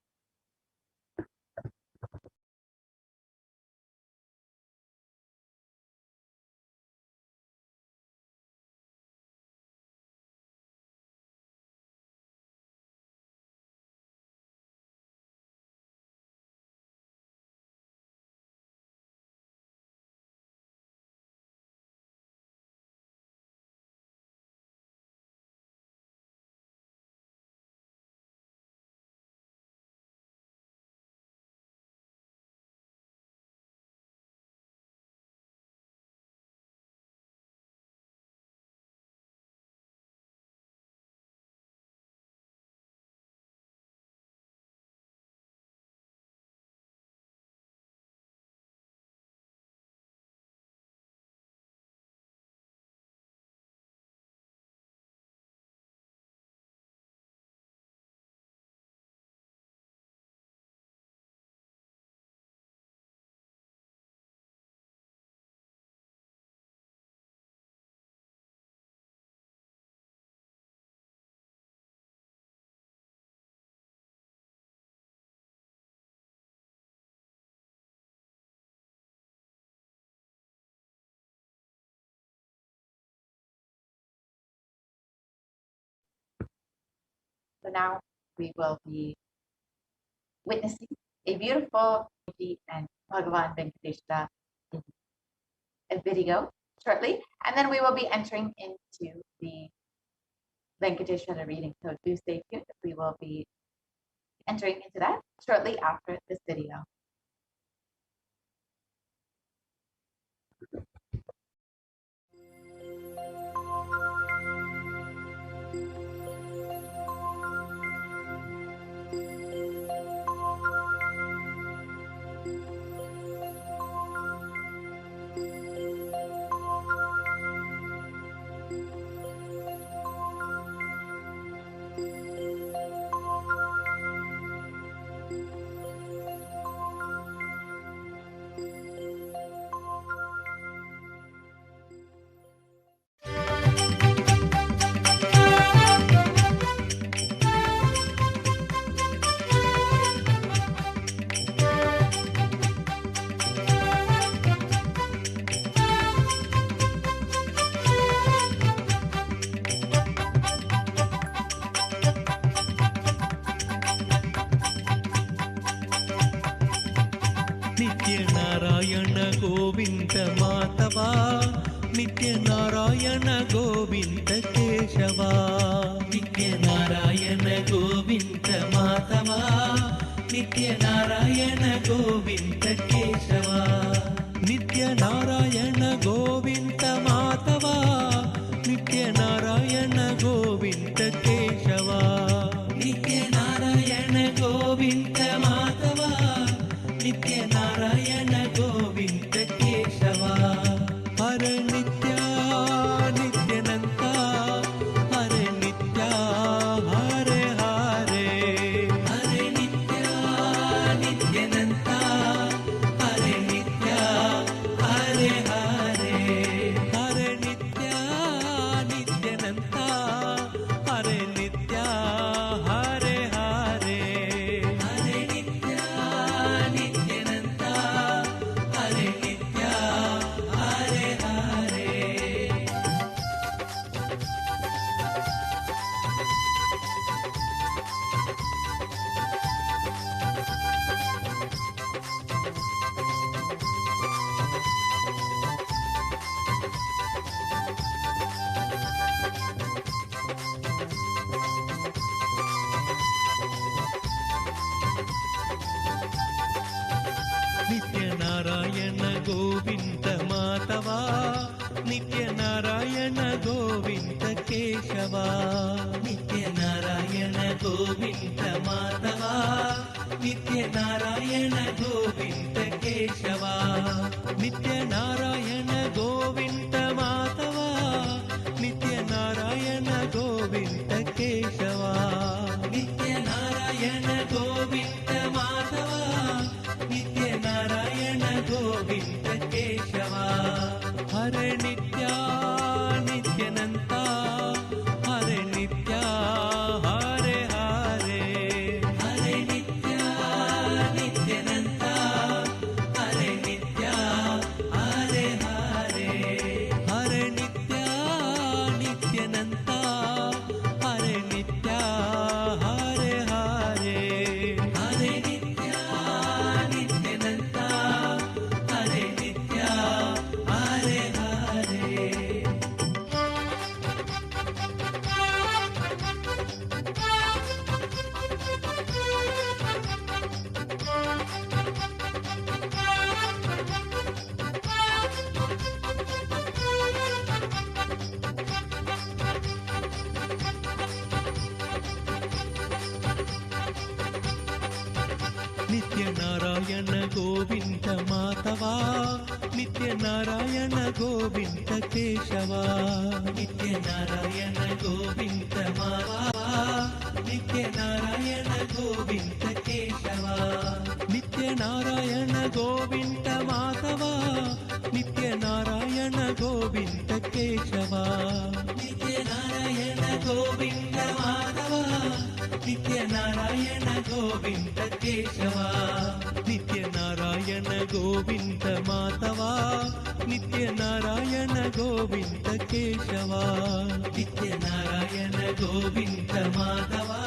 So now we will be witnessing a beautiful Devi and Bhagavan Venkateshwara in a video shortly, and then we will be entering into the Venkateshwara reading. So do stay tuned. We will be entering into that shortly after this video. नित्यनारायण Govind Madhava नित्यनारायण Govind केशवा नित्यनारायण गोविन्द माधवा नित्यनारायण गोविन्द केशवा नित्यनारायण गोविन्द माधवा नित्यनारायण गोविन्द केशवा नित्यनारायण गोविन्द माधवा नित्यनारायण गोविन्द केशवा हरे नित्या नित्यानन्दा हरे नित्या हरे हरे हरे नित्या नित्यानन्दा हरे नित्या हरे हरे हरे नित्या नित्यानन्दा हरे नित्या हरे हरे हरे नित्या नित्यानन्दा हरे नित्या हरे हरे नित्यनारायण गोविन्द माधवा नित्यनारायण गोविन्द केशवा नित्यनारायण गोविन्द माधवा नित्यनारायण गोविन्द केशवा नित्यनारायण गोविन्द माधवा नित्यनारायण गोविन्द केशवा नित्यनारायण गोविन्द माधवा नित्यनारायण गोविन्द केशवा हरे नित्या नित्यानन्दा हरे नित्या हरे हरे हरे नित्या नित्यानन्दा हरे नित्या हरे हरे हरे नित्या नित्यानन्दा हरे नित्या हरे हरे हरे नित्या नित्यानन्दा हरे नित्या हरे हरे नित्यनारायण गोविन्द माधवा नित्यनारायण गोविन्द केशवा नित्यनारायण गोविन्द माधवा नित्यनारायण गोविन्द केशवा नित्यनारायण गोविन्द माधवा नित्यनारायण गोविन्द केशवा नित्यनारायण गोविन्द माधवा नित्यनारायण गोविन्द केशवा नित्यनारायण गोविन्द माधवा नित्यनारायण गोविन्द केशवा नित्यनारायण गोविन्द माधवा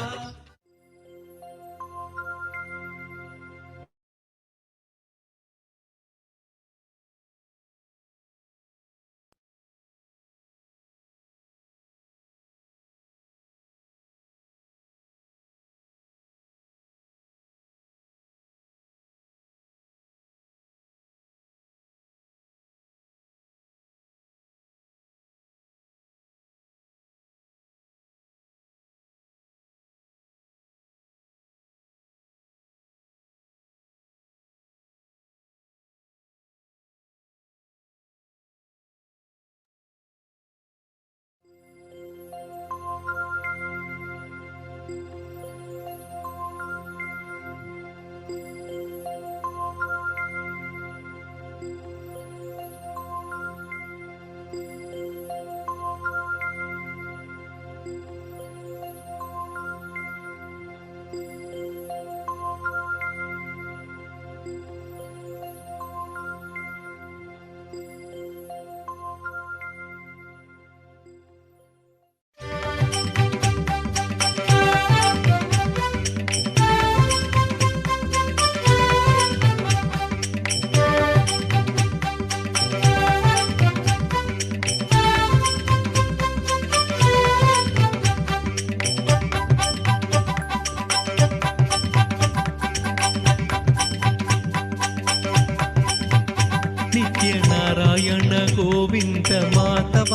ನಾರಾಯಣ ಗೋವಿಂದ ಮಾಧವ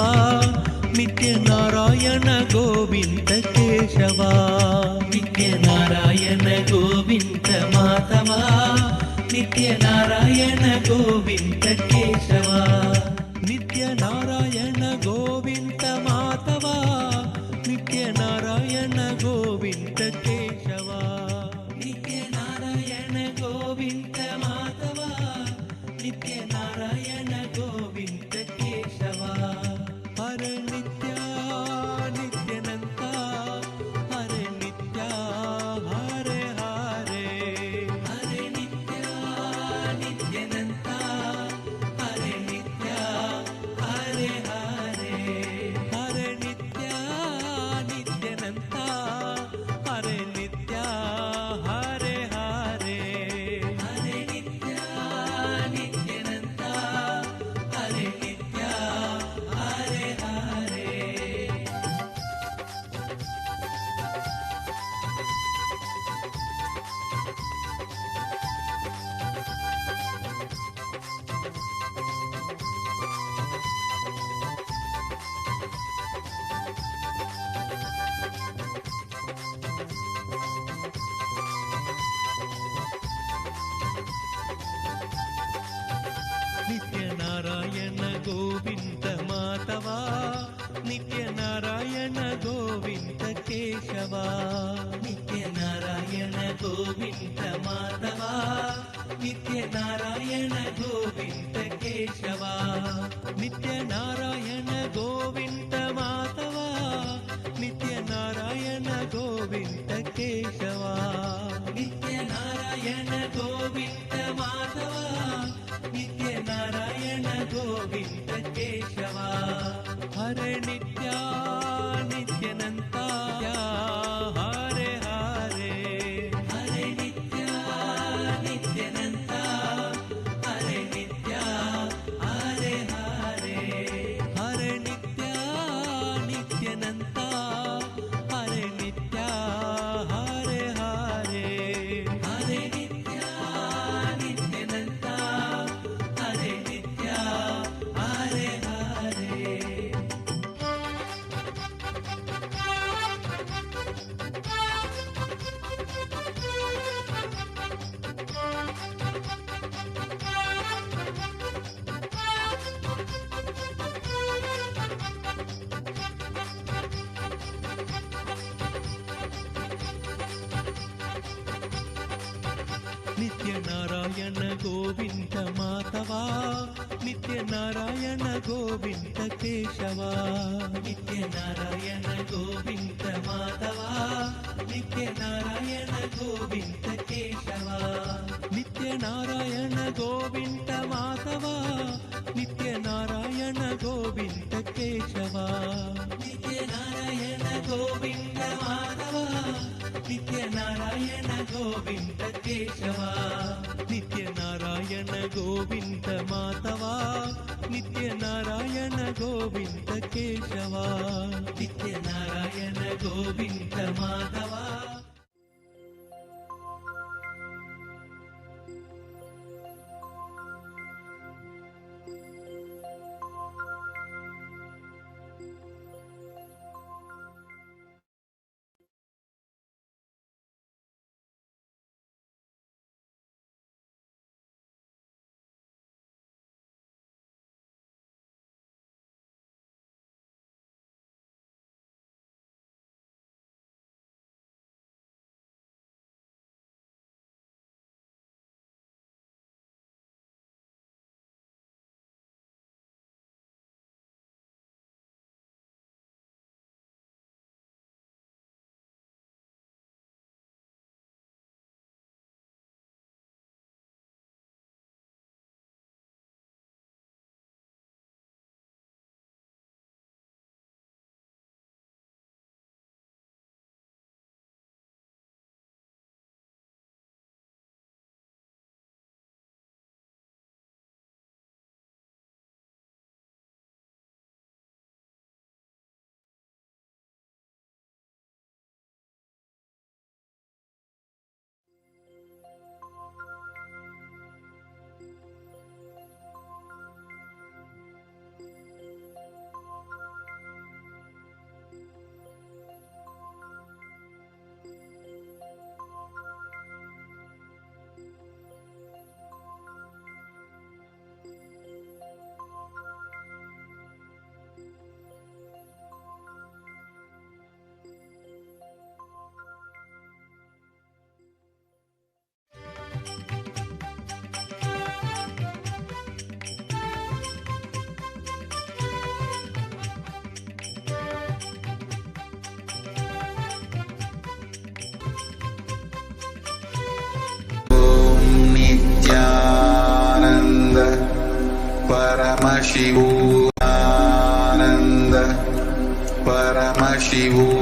ನಿತ್ಯ ನಾರಾಯಣ ಗೋವಿಂದ ಕೇಶವ. ನಿತ್ಯ ನಾರಾಯಣ ಗೋವಿಂದ ಮಾಧವ ನಿತ್ಯ ನಾರಾಯಣ ಗೋವಿಂದ ಕೇಶವ. ನಿತ್ಯ ನಾರಾಯಣ ಗೋವಿಂದ ಮಾಧವ ನಿತ್ಯ ನಾರಾಯಣ ಗೋವಿಂದ ಕೇಶವ. ನಿತ್ಯ ನಾರಾಯಣ ಗೋವಿಂದ ಮಾಧವ ನಿತ್ಯ ನಾರಾಯಣ ಗೋವಿಂದ ಕೇಶವ. ಹರ ನಿತ್ಯ ನಿತ್ಯನಂತ ಹರೆ ನಿತ್ಯ ಹರೆ ಹರೆ. ಹರೆ ನಿತ್ಯ ನಿತ್ಯನಂತ ಹರೆ ನಿತ್ಯ ಹರೆ ಹರೆ. ಹರೆ ನಿತ್ಯ ನಿತ್ಯನಂತ ಹರೆ ನಿತ್ಯ ಹರೆ ಹರೆ. ಹರೆ ನಿತ್ಯ ನಿತ್ಯನಂತ ಹರೆ ನಿತ್ಯ ಹರೆ ಹರೆ. ನಿತ್ಯ ನಾರಾಯಣ ಗೋವಿಂದ ಮಾಧವ ನಿತ್ಯ ನಾರಾಯಣ ಗೋವಿಂದ ಕೇಶವ. ನಿತ್ಯ ನಾರಾಯಣ ಗೋವಿಂದ ಮಾಧವ ನಿತ್ಯ ನಾರಾಯಣ ಗೋವಿಂದ ಕೇಶವ. ನಿತ್ಯ ನಾರಾಯಣ ಗೋವಿಂದ ಮಾಧವ ನಿತ್ಯ ನಾರಾಯಣ ಗೋವಿಂದ ಕೇಶವ. ನಿತ್ಯ ನಾರಾಯಣ ಗೋವಿಂದ ಮಾಧವ ನಿತ್ಯ ನಾರಾಯಣ ಗೋವಿಂದ ಕೇಶವ. ಹರೆ ನಿತ್ಯ ನಿತ್ಯನಂತ ಹರೆ ಹರೆ. ಹರೆ ನಿತ್ಯ ನಿತ್ಯನಂತ ಹರೆ ನಿತ್ಯ ಹರೆ ಹರೆ. ಹರೆ ನಿತ್ಯ ನಿತ್ಯನಂತ ಹರೆ ನಿತ್ಯ ಹರೆ ಹರೆ. ಹರೆ ನಿತ್ಯ ನಿತ್ಯನಂತ ಹರೆ ನಿತ್ಯ ಹರೆ ಹರೆ. ನಿತ್ಯ ನಾರಾಯಣ ಗೋವಿಂದ ಮಾಧವ ನಿತ್ಯ ನಾರಾಯಣ ಗೋವಿಂದ ಕೇಶವ. ನಿತ್ಯ ನಾರಾಯಣ ಗೋವಿಂದ ಮಾಧವ ನಿತ್ಯ ನಾರಾಯಣ ಗೋವಿಂದ ಕೇಶವ. ನಿತ್ಯ ನಾರಾಯಣ ಗೋವಿಂದ ಮಾಧವ ನಿತ್ಯ ನಾರಾಯಣ ಗೋವಿಂದ ಕೇಶವ. ನಿತ್ಯ ನಾರಾಯಣ ಗೋವಿಂದ ಮಾಧವ ನಿತ್ಯ ನಾರಾಯಣ ಗೋವಿಂದ ಕೇಶವ. ನಿತ್ಯ ನಾರಾಯಣ ಗೋವಿಂದ ಮಾಧವ ನಿತ್ಯ ನಾರಾಯಣ ಗೋವಿಂದ ಕೇಶವ. ನಿತ್ಯ ನಾರಾಯಣ ಗೋವಿಂದ ಮಾಧವ. Paramashivoham Paramashivoham